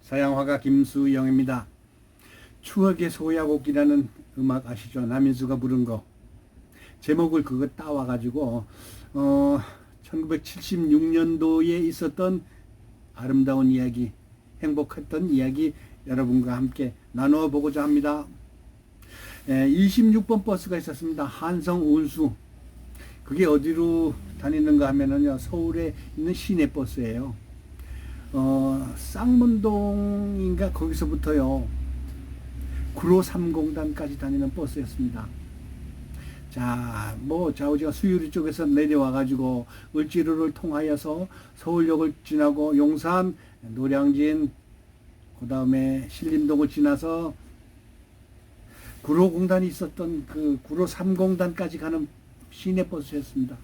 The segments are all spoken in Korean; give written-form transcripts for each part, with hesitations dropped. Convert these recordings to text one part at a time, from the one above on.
서양화가 김수영입니다. 추억의 소야곡이라는 음악 아시죠? 남인수가 부른 거. 제목을 그거 따와가지고 1976년도에 있었던 아름다운 이야기, 행복했던 이야기 여러분과 함께 나누어 보고자 합니다. 26번 버스가 있었습니다. 한성 운수. 그게 어디로 다니는가 하면은요, 서울에 있는 시내버스예요. 쌍문동인가 거기서부터요 9530단까지 다니는 버스였습니다. 자, 뭐 좌우지가 수유리 쪽에서 내려와 가지고 을지로를 통하여서 서울역을 지나고 용산, 노량진, 그 다음에 신림동을 지나서 95공단이 있었던 그 9530단까지 가는 시내버스였습니다.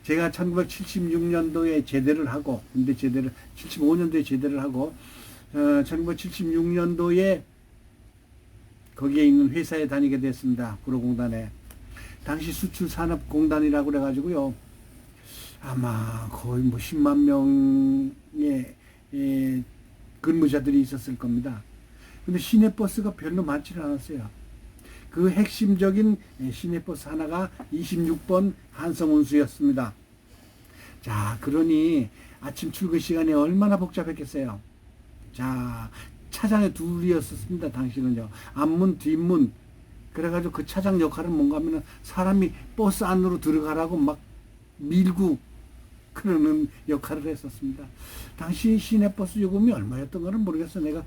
제가 1976년도에 제대를 하고, 군대 제대를, 75년도에 제대를 하고, 1976년도에 거기에 있는 회사에 다니게 됐습니다. 구로공단에. 당시 수출산업공단이라고 그래가지고요. 아마 거의 뭐 10만 명의 근무자들이 있었을 겁니다. 근데 시내버스가 별로 많지는 않았어요. 그 핵심적인 시내버스 하나가 26번 한성운수였습니다. 자, 그러니 아침 출근 시간에 얼마나 복잡했겠어요. 자, 차장의 둘이었습니다. 당시는요. 앞문, 뒷문. 그래가지고 그 차장 역할은 뭔가 하면은 사람이 버스 안으로 들어가라고 막 밀고 그러는 역할을 했었습니다. 당시 시내버스 요금이 얼마였던 거는 모르겠어. 내가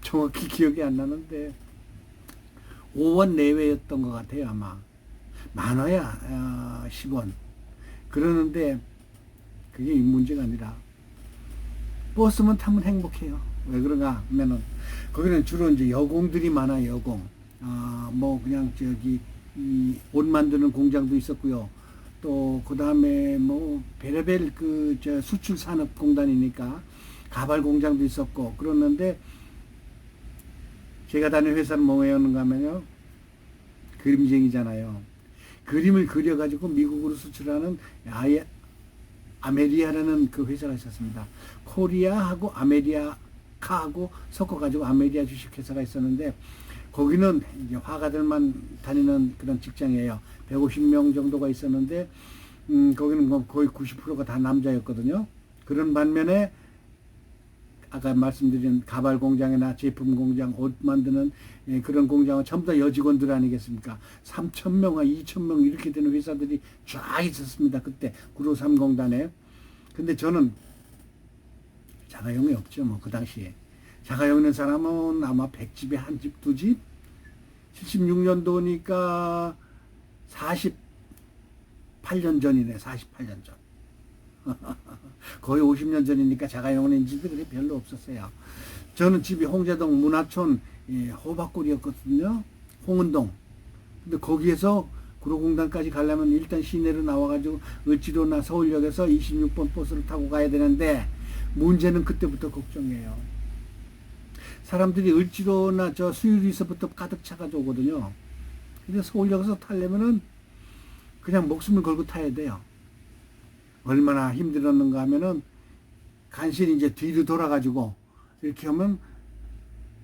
정확히 기억이 안 나는데 5원 내외였던 것 같아요. 아마 많아야 10원 그러는데 그게 문제가 아니라 버스만 타면 행복해요. 왜 그런가 하면은 거기는 주로 이제 여공들이 많아요. 여공. 뭐 그냥 저기 이 옷 만드는 공장도 있었고요. 또 그 다음에 뭐 별의별 그 저 수출 산업 공단이니까 가발 공장도 있었고 그러는데 제가 다니는 회사는 뭐였는가 하면요. 그림쟁이잖아요. 그림을 그려가지고 미국으로 수출하는 아메리아라는 그 회사가 있었습니다. 코리아하고 아메리카하고 섞어가지고 아메리아 주식회사가 있었는데 거기는 이제 화가들만 다니는 그런 직장이에요. 150명 정도가 있었는데 거기는 뭐 거의 90%가 다 남자였거든요. 그런 반면에 아까 말씀드린 가발 공장이나 제품 공장, 옷 만드는 그런 공장은 전부 다 여직원들 아니겠습니까? 3,000명, 2,000명 이렇게 되는 회사들이 쫙 있었습니다. 그때 9530단에. 근데 저는 자가용이 없죠. 뭐 그 당시에. 자가용 있는 사람은 아마 100집에 한 집, 두 집? 76년도니까 48년 전이네. 48년 전. 거의 50년 전이니까 자가용은 있는 집이 별로 없었어요. 저는 집이 홍제동 문화촌 호박골이었거든요. 홍은동. 근데 거기에서 구로공단까지 가려면 일단 시내로 나와가지고 을지로나 서울역에서 26번 버스를 타고 가야 되는데 문제는 그때부터 걱정이에요. 사람들이 을지로나 저 수유리서부터 가득 차가지고 오거든요. 근데 서울역에서 타려면은 그냥 목숨을 걸고 타야 돼요. 얼마나 힘들었는가 하면은 간신히 이제 뒤로 돌아가지고 이렇게 하면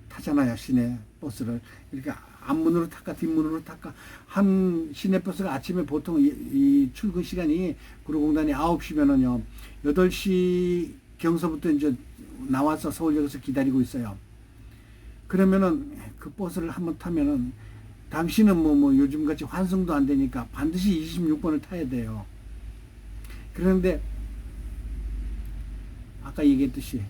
타잖아요. 시내 버스를. 이렇게 앞문으로 탈까 뒷문으로 탈까. 한 시내 버스가 아침에 보통 이 출근 시간이 구로공단이 9시면은요 8시 경서부터 이제 나와서 서울역에서 기다리고 있어요. 그러면은 그 버스를 한번 타면은 당시는 뭐 요즘같이 환승도 안 되니까 반드시 26번을 타야 돼요. 그런데 아까 얘기했듯이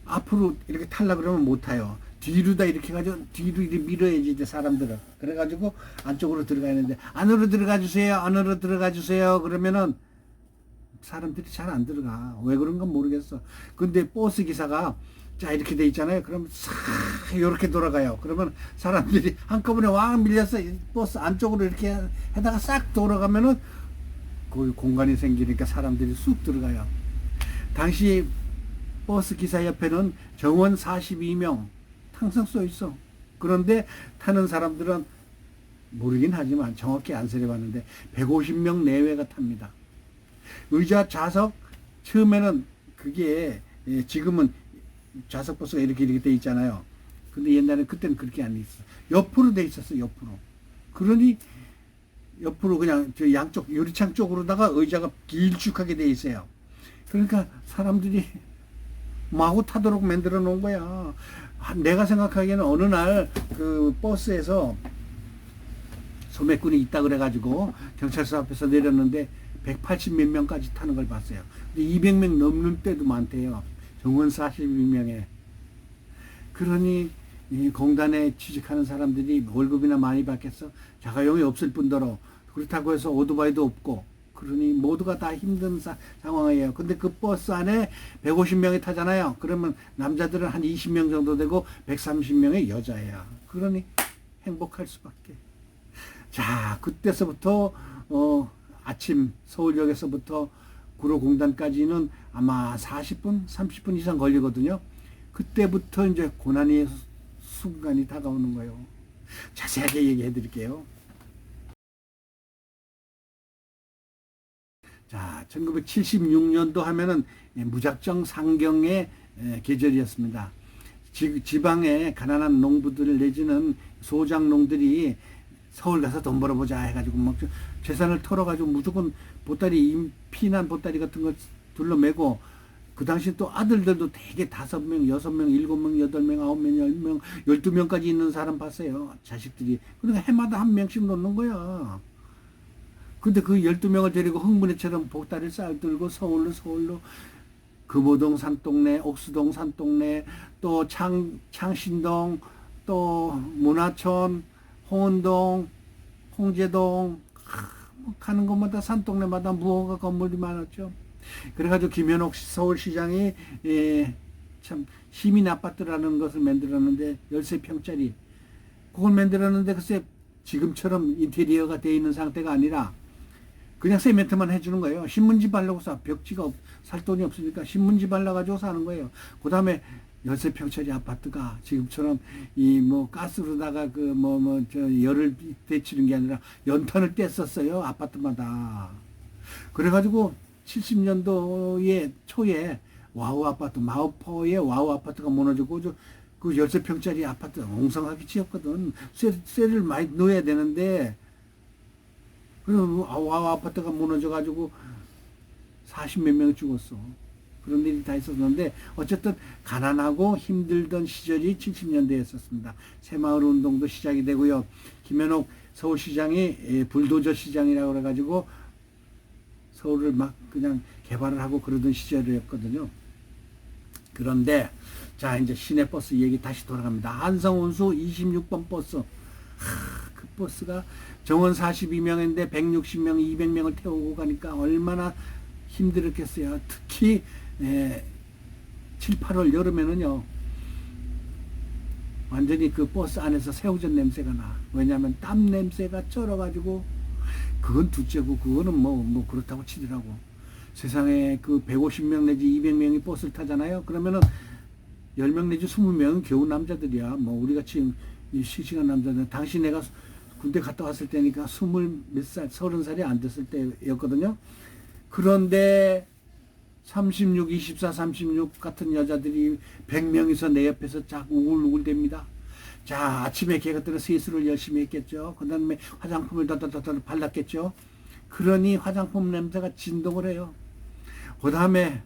앞으로 이렇게 타려고 그러면 못 타요. 뒤로 다 이렇게 해가지고 뒤로 이렇게 밀어야지 이제 사람들은. 그래가지고 안쪽으로 들어가야 되는데 안으로 들어가 주세요. 안으로 들어가 주세요. 그러면은 사람들이 잘 안 들어가. 왜 그런 건 모르겠어. 근데 버스 기사가 자 이렇게 돼 있잖아요. 그러면 싹 이렇게 돌아가요. 그러면 사람들이 한꺼번에 왕 밀려서 버스 안쪽으로 이렇게 해다가 싹 돌아가면은 그 공간이 생기니까 사람들이 쑥 들어가요. 당시 버스 기사 옆에는 정원 42명 항상 써 있어. 그런데 타는 사람들은 모르긴 하지만 정확히 안 세려봤는데 150명 내외가 탑니다. 의자 좌석 처음에는 그게 지금은 좌석 버스가 이렇게 돼 있잖아요. 근데 옛날에 그때는 그렇게 안 있어. 옆으로 돼 있었어, 옆으로. 그러니 옆으로 그냥 저 양쪽 유리창 쪽으로다가 의자가 길쭉하게 돼 있어요. 그러니까 사람들이 마구 타도록 만들어 놓은 거야. 내가 생각하기에는 어느 날 그 버스에서 소매꾼이 있다 그래가지고 경찰서 앞에서 내렸는데 180 몇 명까지 타는 걸 봤어요. 근데 200명 넘는 때도 많대요. 정원 42명에. 그러니 이 공단에 취직하는 사람들이 월급이나 많이 받겠어? 자가용이 없을 뿐더러 그렇다고 해서 오토바이도 없고 그러니 모두가 다 힘든 상황이에요. 근데 그 버스 안에 150명이 타잖아요. 그러면 남자들은 한 20명 정도 되고 130명의 여자예요. 그러니 행복할 수밖에. 자, 그때서부터 아침 서울역에서부터 구로공단까지는 아마 40분, 30분 이상 걸리거든요. 그때부터 이제 고난의 순간이 다가오는 거예요. 자세하게 얘기해 드릴게요. 자, 1976년도 하면은 무작정 상경의 계절이었습니다. 지방의 가난한 농부들 내지는 소장농들이 서울 가서 돈 벌어보자 해가지고 막 재산을 털어가지고 무조건 보따리, 피난 보따리 같은 거 둘러매고 그 당시 또 아들들도 되게 5명, 6명, 7명, 8명, 9명, 10명, 12명까지 있는 사람 봤어요. 자식들이. 그러니까 해마다 한 명씩 놓는 거야. 근데 그 12명을 데리고 흥분해처럼 보따리를 쌓들고 서울로 금호동 산동네, 옥수동 산동네, 또 창신동, 또 문화촌, 홍은동, 홍제동, 가는 곳마다 산동네마다 무허가 건물이 많았죠. 그래가지고 김현옥 서울시장이 참 시민 아파트라는 것을 만들었는데 13평짜리 그걸 만들었는데 글쎄 지금처럼 인테리어가 되어 있는 상태가 아니라 그냥 세멘트만 해주는 거예요. 신문지 바르고 벽지가 살 돈이 없으니까 신문지 발라가지고 사는 거예요. 그 다음에 13평짜리 아파트가 지금처럼 이 뭐 가스로다가 그 저 열을 데치는 게 아니라 연탄을 뗐었어요. 아파트마다. 그래가지고 70년도에 초에 와우 아파트, 마오포의 와우 아파트가 무너지고 그 13평짜리 아파트 엉성하게 지었거든. 쇠를 많이 넣어야 되는데 그럼 와우 아파트가 무너져가지고 40몇 명이 죽었어. 그런 일이 다 있었는데 어쨌든 가난하고 힘들던 시절이 70년대였었습니다. 새마을 운동도 시작이 되고요. 김현옥 서울시장이 불도저 시장이라고 그래가지고 서울을 막 그냥 개발을 하고 그러던 시절이었거든요. 그런데 자 이제 시내버스 얘기 다시 돌아갑니다. 한성운수 26번 버스. 그 버스가 정원 42명인데 160명, 200명을 태우고 가니까 얼마나 힘들었겠어요. 특히 7, 8월 여름에는요. 완전히 그 버스 안에서 새우젓 냄새가 나. 왜냐하면 땀 냄새가 쩔어가지고 그건 둘째고 그거는 뭐 그렇다고 치더라고. 세상에 그 150명 내지 200명이 버스를 타잖아요. 그러면은 10명 내지 20명은 겨우 남자들이야. 뭐 우리가 지금 이 싱싱한 남자들. 당시 내가 군대 갔다 왔을 때니까 20몇 살, 30살이 안 됐을 때였거든요. 그런데 36, 24, 36 같은 여자들이 100명이서 내 옆에서 쫙 우글우글 됩니다. 자, 아침에 걔가 들어 세수를 열심히 했겠죠. 그 다음에 화장품을 다다다다 발랐겠죠. 그러니 화장품 냄새가 진동을 해요. 그 다음에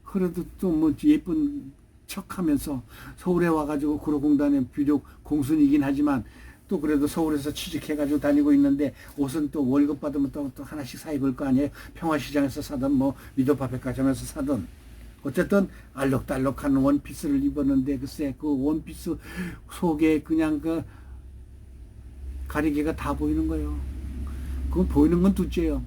그래도 또 뭐 예쁜 척 하면서 서울에 와가지고 구로공단에 비록 공순이긴 하지만 또 그래도 서울에서 취직해가지고 다니고 있는데 옷은 또 월급 받으면 또 하나씩 사 입을 거 아니에요. 평화시장에서 사든 뭐 미도파 백화점에서 사든 어쨌든 알록달록한 원피스를 입었는데 글쎄 그 원피스 속에 그냥 그 가리개가 다 보이는 거예요. 그건 보이는 건 둘째요.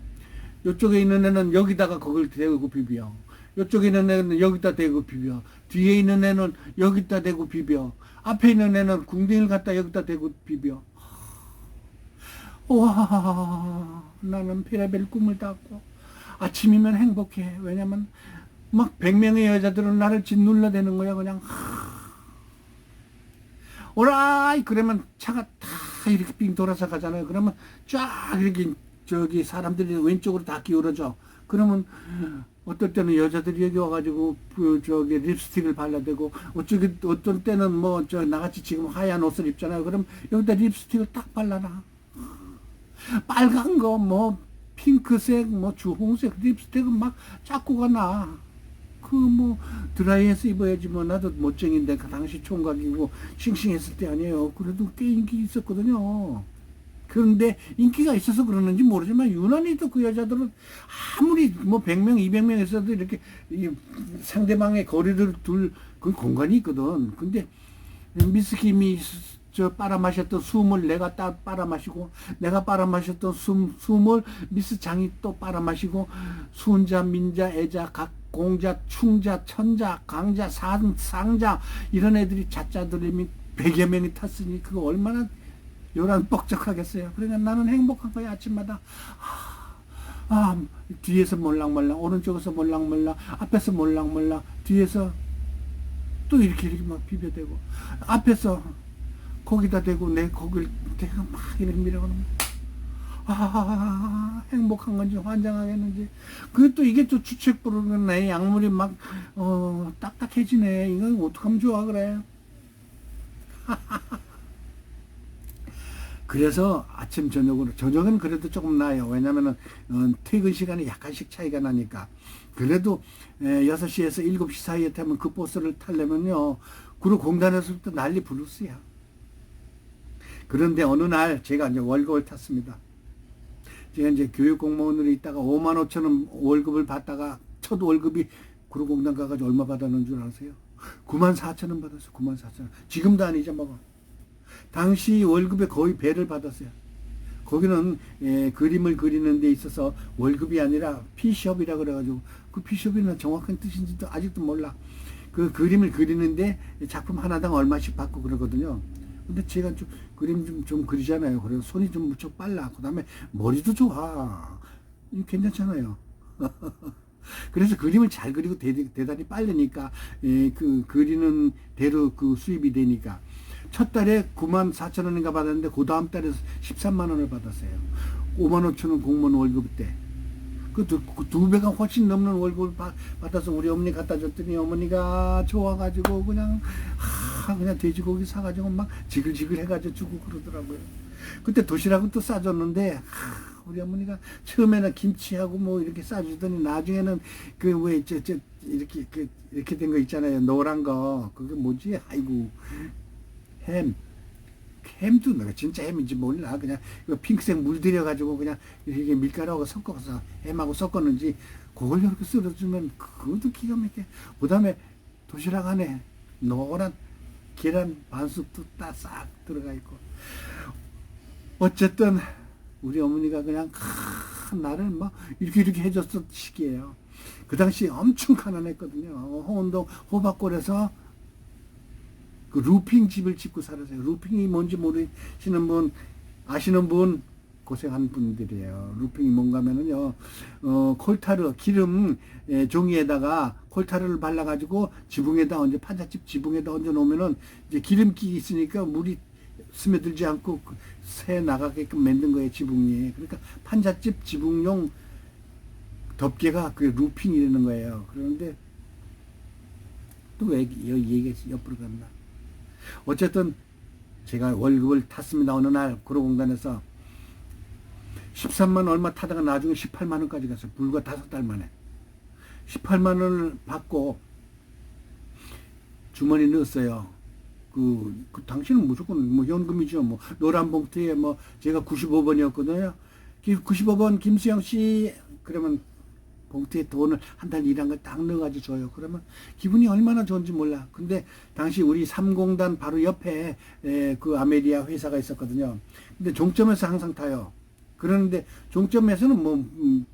이쪽에 있는 애는 여기다가 그걸 대고 비벼. 이쪽에 있는 애는 여기다 대고 비벼. 뒤에 있는 애는 여기다 대고 비벼. 앞에 있는 애는 궁뎅이를 갖다 여기다 대고 비벼. 와, 나는 별의별 꿈을 꿨고 아침이면 행복해. 왜냐면 막 100명의 여자들은 나를 짓눌러대는 거야. 그냥 오라이 그러면 차가 다 이렇게 빙 돌아서 가잖아요. 그러면 쫙 이렇게 저기 사람들이 왼쪽으로 다 기울어져. 그러면 어떨 때는 여자들이 여기 와가지고 저기 립스틱을 발라대고 어떤 때는 뭐 저 나같이 지금 하얀 옷을 입잖아요. 그럼 여기다 립스틱을 딱 발라놔. 빨간 거 뭐 핑크색 뭐 주홍색 립스틱은 막 짝구가 나. 그 뭐 드라이해서 입어야지 뭐 나도 멋쟁인데 그 당시 총각이고 싱싱했을 때 아니에요. 그래도 꽤 인기 있었거든요. 그런데 인기가 있어서 그러는지 모르지만 유난히도 그 여자들은 아무리 뭐 100명, 200명 있어도 이렇게 이 상대방의 거리를 둘 그 공간이 있거든. 근데 미스 김이 저 빨아마셨던 숨을 내가 딱 빨아마시고 내가 빨아마셨던 숨을 미스 장이 또 빨아마시고 순자, 민자, 애자, 각 공자, 충자, 천자, 강자, 상자 이런 애들이 자자들이 100여 명이 탔으니 그거 얼마나 요란 뻑적하겠어요. 그러니까 나는 행복한 거야. 아침마다 뒤에서 몰랑몰랑 오른쪽에서 몰랑몰랑 앞에서 몰랑몰랑 뒤에서 또 이렇게 막 비벼대고 앞에서 거기다 대고 내 거기를 대고 막 이렇게 밀어가는 행복한 건지 환장하겠는지 그게 또 이게 또 주책 부르는 내 약물이 막 딱딱해지네. 이건 어떡하면 좋아 그래. 그래서 아침 저녁으로 저녁은 그래도 조금 나아요. 왜냐면은 퇴근 시간이 약간씩 차이가 나니까. 그래도 6시에서 7시 사이에 타면 그 버스를 타려면요 구로공단에서부터 난리 부르스야. 그런데 어느 날 제가 이제 월급을 탔습니다. 제가 이제 교육공무원으로 있다가 5만 5천 원 월급을 받다가 첫 월급이 구로공단 가가지고 얼마 받았는 줄 아세요? 9만 4천 원 받았어요. 9만 4천 원. 지금도 아니죠 뭐. 당시 월급에 거의 배를 받았어요. 거기는 그림을 그리는 데 있어서 월급이 아니라 피숍이라 그래가지고 그 피숍이나 정확한 뜻인지도 아직도 몰라. 그 그림을 그리는데 작품 하나당 얼마씩 받고 그러거든요. 근데 제가 좀 그림 좀 그리잖아요. 그래서 손이 좀 무척 빨라. 그 다음에 머리도 좋아. 괜찮잖아요. 그래서 그림을 잘 그리고 대단히 빠르니까 그 그리는 대로 그 수입이 되니까 첫 달에 9만 4천 원인가 받았는데 그 다음 달에 13만 원을 받았어요. 5만 5천 원 공무원 월급 때. 그 두 배가 훨씬 넘는 월급을 받아서 우리 어머니 갖다 줬더니 어머니가 좋아가지고 그냥 돼지고기 사가지고 막 지글지글 해가지고 주고 그러더라고요. 그때 도시락은 또 싸줬는데 우리 어머니가 처음에는 김치하고 뭐 이렇게 싸주더니 나중에는 그 왜 이렇게 된 거 있잖아요. 노란 거 그게 뭐지? 아이고 햄도 내가 진짜 햄인지 몰라. 그냥 이거 핑크색 물 들여가지고 그냥 이렇게 밀가루하고 섞어서 햄하고 섞었는지 그걸 이렇게 썰어주면 그것도 기가 막혀. 그 다음에 도시락 안에 노란 계란 반숙도 딱 싹 들어가 있고. 어쨌든 우리 어머니가 그냥 나를 막 이렇게 해줬던 시기예요. 그 당시 엄청 가난했거든요. 홍은동 호박골에서 그 루핑 집을 짓고 살았어요. 루핑이 뭔지 모르시는 분, 아시는 분, 고생한 분들이에요. 루핑이 뭔가 하면은요, 콜타르, 기름 종이에다가 콜타르를 발라가지고 지붕에다 판잣집 지붕에다 얹어 놓으면은 이제 기름기 있으니까 물이 스며들지 않고 새 나가게끔 만든 거예요, 지붕이. 그러니까 판잣집 지붕용 덮개가 그 루핑이라는 거예요. 그런데 또 왜 얘기가 옆으로 갔나? 어쨌든 제가 월급을 탔습니다. 어느 날 구로공단에서 13만 얼마 타다가 나중에 18만 원까지 갔어요. 불과 5달 만에 18만 원을 받고 주머니 넣었어요. 그 당시는 무조건 뭐 현금이죠. 뭐 노란 봉투에 뭐 제가 95번이었거든요. 95번 김수영 씨 그러면 봉투에 돈을 한 달 일한 걸 딱 넣어가지고 줘요. 그러면 기분이 얼마나 좋은지 몰라. 근데 당시 우리 3공단 바로 옆에 그 아메리아 회사가 있었거든요. 근데 종점에서 항상 타요. 그러는데 종점에서는 뭐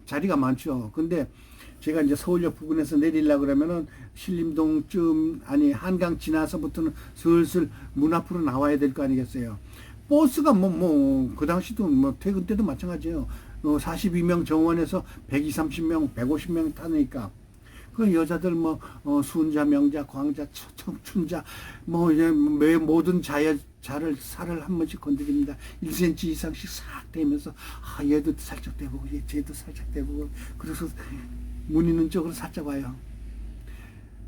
자리가 많죠. 근데 제가 이제 서울역 부근에서 내리려고 그러면은 신림동쯤 아니 한강 지나서부터는 슬슬 문 앞으로 나와야 될 거 아니겠어요. 버스가 그 당시도 뭐 퇴근 때도 마찬가지예요. 42명 정원에서 120, 30명, 150명 타니까 그 여자들 뭐 순자, 명자, 광자, 청춘자 뭐 이제 모든 살을 한 번씩 건드립니다. 1cm 이상씩 싹 대면서 얘도 살짝 대보고 쟤도 살짝 대보고 그래서 문 있는 쪽으로 살짝 와요.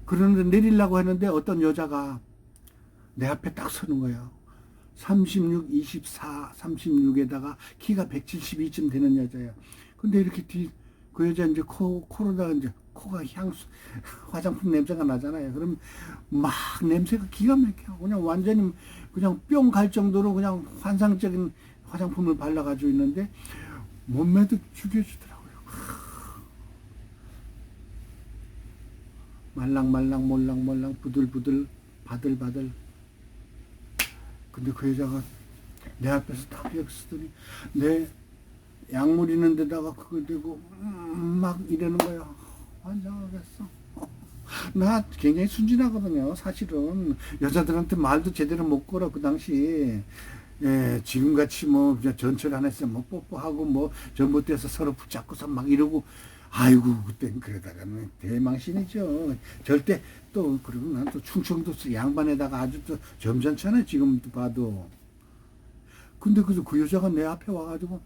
그러는데 내리려고 했는데 어떤 여자가 내 앞에 딱 서는 거예요. 36, 24, 36에다가 키가 172쯤 되는 여자예요. 근데 이렇게 그 여자 이제 코로다가 이제 코가 향수, 화장품 냄새가 나잖아요. 그럼 막 냄새가 기가 막혀. 그냥 완전히 그냥 뿅 갈 정도로 그냥 환상적인 화장품을 발라가지고 있는데 몸매도 죽여주더라고요. 말랑말랑, 몰랑몰랑, 부들부들, 바들바들. 근데 그 여자가 내 앞에서 딱 이렇게 쓰더니 내 약물 있는 데다가 그거 대고 막 이러는 거야. 환장하겠어. 나 굉장히 순진하거든요. 사실은 여자들한테 말도 제대로 못 걸어. 그 당시 지금같이 뭐 전철 안에서 뭐 뽀뽀하고 뭐 전봇대에서 서로 붙잡고서 막 이러고 아이고 그땐 그러다가는 대망신이죠. 절대 또 그리고 난 또 충청도 양반에다가 아주 또 점잖잖아요. 지금도 봐도. 근데 그 여자가 내 앞에 와가지고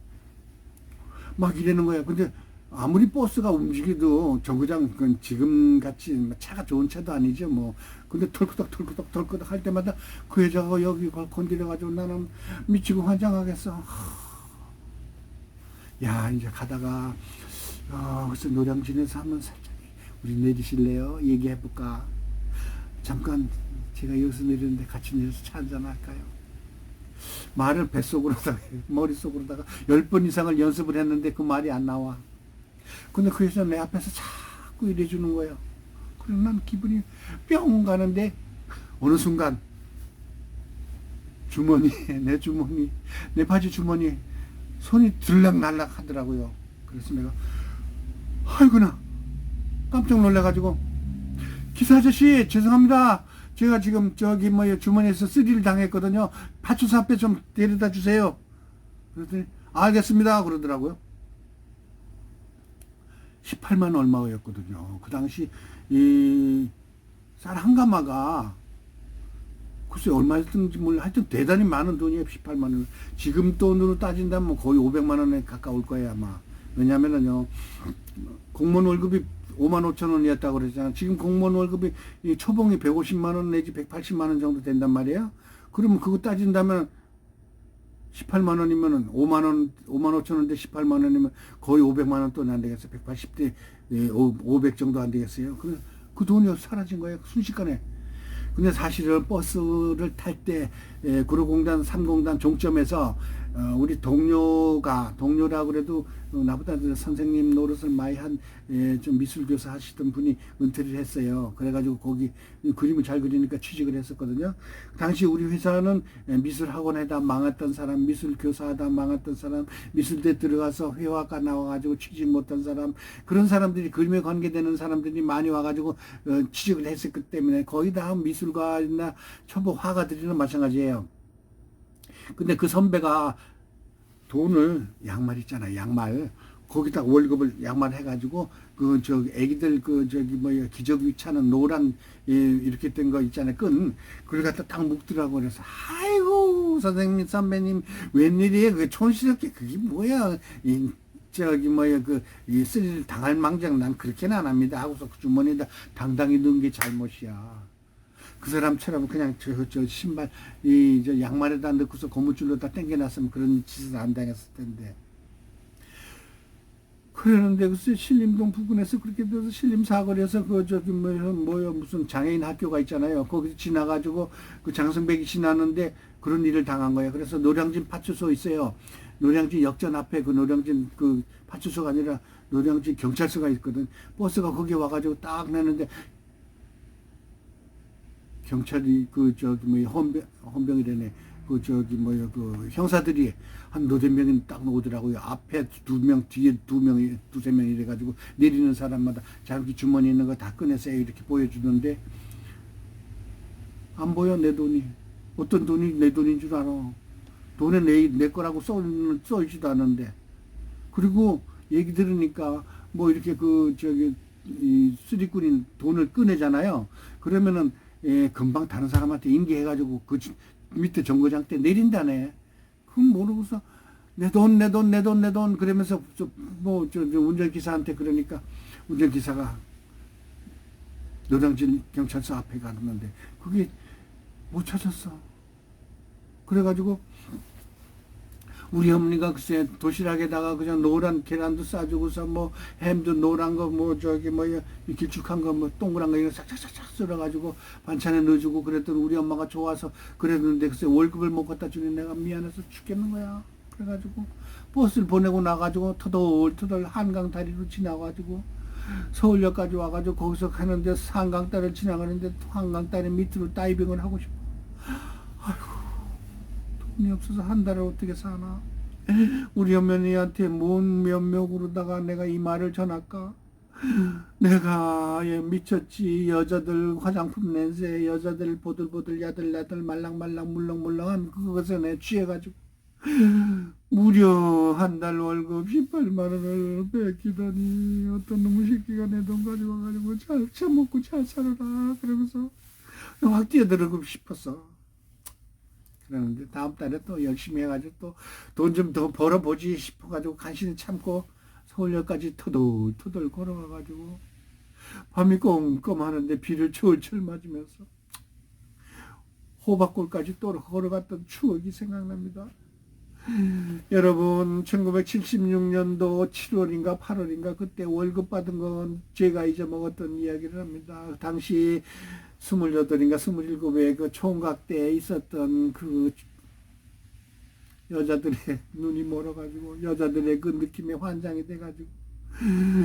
막 이러는 거야. 근데 아무리 버스가 움직여도 정거장 지금같이 차가 좋은 차도 아니죠. 뭐 근데 털끄덕 할 때마다 그 여자가 여기 건드려가지고 나는 미치고 환장하겠어. 야 이제 가다가 그래서 노량진에서 한번 살짝 우리 내리실래요? 얘기해볼까? 잠깐 제가 여기서 내리는데 같이 내려서 차 한잔 할까요? 말을 뱃속으로다가 머릿속으로다가 10번 이상을 연습을 했는데 그 말이 안 나와. 근데 그 여자 내 앞에서 자꾸 이래주는 거예요. 그래서 난 기분이 뿅 가는데 어느 순간 주머니 내 바지 주머니 손이 들락날락 하더라고요. 그래서 내가 아이구나 깜짝 놀래가지고 기사 아저씨 죄송합니다. 제가 지금 저기 주머니에서 쓰리를 당했거든요. 파출소 앞에 좀 데려다 주세요. 그랬더니 알겠습니다 그러더라고요. 18만 얼마였거든요. 그 당시 이 쌀 한 가마가 글쎄 얼마였던지 몰라. 하여튼 대단히 많은 돈이에요. 18만 원. 지금 돈으로 따진다면 거의 500만 원에 가까울 거예요 아마. 왜냐면은요 공무원 월급이 5만 5천 원이었다고 그랬잖아. 지금 공무원 월급이 초봉이 150만 원 내지 180만 원 정도 된단 말이에요. 그러면 그거 따진다면 18만 원이면은 5만 5천 원인데 18만 원이면 거의 500만 원 돈이 안 되겠어. 180대 500 정도 안 되겠어요. 그 돈이 사라진 거예요. 순식간에. 근데 사실은 버스를 탈 때 구로공단 3공단 종점에서 우리 동료라 그래도 나보다 선생님 노릇을 많이 한 좀 미술 교사 하시던 분이 은퇴를 했어요. 그래가지고 거기 그림을 잘 그리니까 취직을 했었거든요. 당시 우리 회사는 미술 학원에다 망했던 사람, 미술 교사하다 망했던 사람, 미술대 들어가서 회화가 나와가지고 취직 못한 사람, 그런 사람들이 그림에 관계되는 사람들이 많이 와가지고 취직을 했었기 때문에 거의 다 미술가나 초보 화가들이나 마찬가지예요. 근데 그 선배가 돈을 양말 있잖아요. 양말. 거기다 월급을 양말 해가지고 애기들 기저귀 차는 노란 이렇게 된 거 있잖아요. 그걸 갖다 딱 묶더라고. 그래서 아이고 선생님 선배님 웬일이에요? 그 촌스럽게 그게 뭐야? 이 스릴 당할 망정 난 그렇게는 안 합니다. 하고서 그 주머니에다 당당히 넣은 게 잘못이야. 그 사람처럼 그냥 저 신발 저 양말에다 넣고서 고무줄로다 당겨놨으면 그런 짓을 안 당했을 텐데. 그러는데 글쎄 신림동 부근에서 그렇게 돼서 신림사거리에서 무슨 장애인 학교가 있잖아요. 거기 지나가지고 그 장성백이 지나는데 그런 일을 당한 거예요. 그래서 노량진 파출소 있어요. 노량진 역전 앞에 그 노량진 그 파출소가 아니라 노량진 경찰서가 있거든. 버스가 거기 와가지고 딱 내는데 경찰이 헌병이래네. 형사들이 한 너댓 명이 딱 오더라고요. 앞에 2명, 뒤에 2명, 2-3명 이래가지고 내리는 사람마다 자기 주머니에 있는 거 다 꺼내세요. 이렇게 보여주는데 안 보여 내 돈이. 어떤 돈이 내 돈인 줄 알아. 돈에 내 거라고 써있지도 않은데. 그리고 얘기 들으니까 이렇게 이 수리꾼이 돈을 꺼내잖아요. 그러면은 금방 다른 사람한테 인계해가지고 그 밑에 정거장 때 내린다네. 그럼 모르고서 내 돈 그러면서 운전기사한테 그러니까 운전기사가 노량진 경찰서 앞에 가는데 그게 못 찾았어. 그래가지고 우리 어머니가 글쎄 도시락에다가 그냥 노란 계란도 싸주고서 뭐 햄도 노란 거 뭐 저기 뭐 길쭉한 거 뭐 동그란 거 이거 싹싹싹싹 썰어가지고 반찬에 넣어주고 그랬더니 우리 엄마가 좋아서 그랬는데 글쎄 월급을 못 갖다 주니 내가 미안해서 죽겠는 거야. 그래가지고 버스를 보내고 나가지고 터덜터덜 한강 다리로 지나가지고 서울역까지 와가지고 거기서 가는데 한강다리를 지나가는데 한강다리 밑으로 다이빙을 하고 싶어. 아이고 돈이 없어서 한 달을 어떻게 사나. 우리 어머니한테 뭔 면목으로다가 내가 이 말을 전할까. 내가 미쳤지. 여자들 화장품 냄새, 여자들 보들보들 야들야들 말랑말랑 물렁물렁한 그것에 내 취해가지고 무려 한 달 월급 18만 원을 뺏기더니 어떤 놈의 새끼가 내 돈 가져와가지고 잘 처먹고 잘 살아라 그러면서 확 뛰어들어가고 싶었어. 그러는데 다음 달에 또 열심히 해가지고 또 돈 좀 더 벌어보지 싶어가지고 간신히 참고 서울역까지 터덜터덜 걸어가가지고 밤이 껌껌하는데 비를 철철 맞으면서 호박골까지 또 걸어갔던 추억이 생각납니다. 여러분 1976년도 7월인가 8월인가 그때 월급 받은 건 제가 잊어먹었던 이야기를 합니다. 당시 28인가 27의 그 총각 때에 있었던 그 여자들의 눈이 멀어가지고 여자들의 그 느낌에 환장이 돼가지고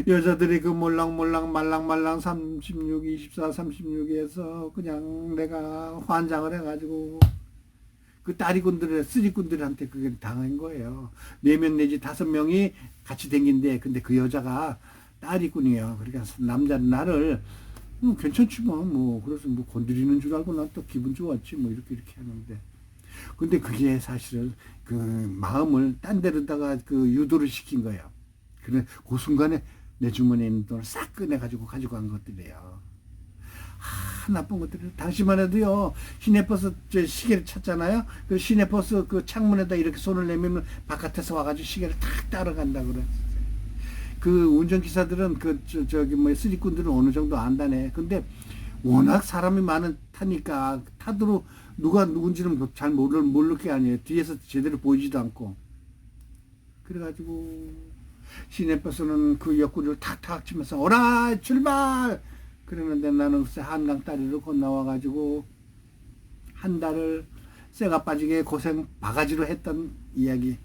여자들이 그 몰랑몰랑 말랑말랑 36, 24, 36에서 그냥 내가 환장을 해가지고 그 따리꾼들의 쓰리꾼들한테 그게 당한 거예요. 4명 내지 5명이 같이 댕긴데 근데 그 여자가 따리꾼이에요. 그러니까 남자는 나를 괜찮지 뭐 그래서 뭐 건드리는 줄 알고 난 또 기분 좋았지 뭐 이렇게 하는데 근데 그게 사실은 그 마음을 딴 데로다가 그 유도를 시킨 거예요. 그래 그 순간에 내 주머니에 있는 돈을 싹 꺼내가지고 가지고 간 것들이에요. 나쁜 것들이 당시만 해도요 시내버스 시계를 찾잖아요. 그 시내버스 그 창문에다 이렇게 손을 내밀면 바깥에서 와가지고 시계를 탁 따라간다 그랬어요. 그 운전기사들은 그 저기 뭐 쓰리꾼들은 어느 정도 안다네. 근데 워낙 사람이 많은 타니까 타도로 누가 누군지는 잘 모를 게 아니에요. 뒤에서 제대로 보이지도 않고. 그래가지고 시내버스는 그 옆구리를 탁탁 치면서 오라 출발. 그러는데 나는 글쎄 한강 다리로 건너와가지고 한 달을 쇠가 빠지게 고생 바가지로 했던 이야기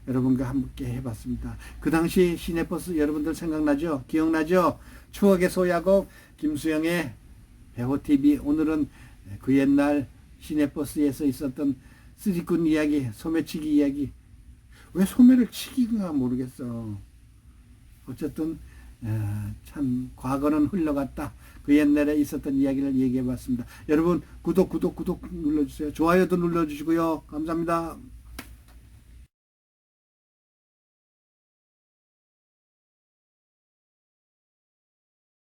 여러분과 함께 해봤습니다. 그 당시 시내버스 여러분들 생각나죠? 기억나죠? 추억의 소야곡 김수영의 배호TV. 오늘은 그 옛날 시내버스에서 있었던 쓰리꾼 이야기, 소매치기 이야기. 왜 소매를 치기가 모르겠어. 어쨌든 참 과거는 흘러갔다. 그 옛날에 있었던 이야기를 얘기해 봤습니다. 여러분 구독 눌러주세요. 좋아요도 눌러주시고요. 감사합니다.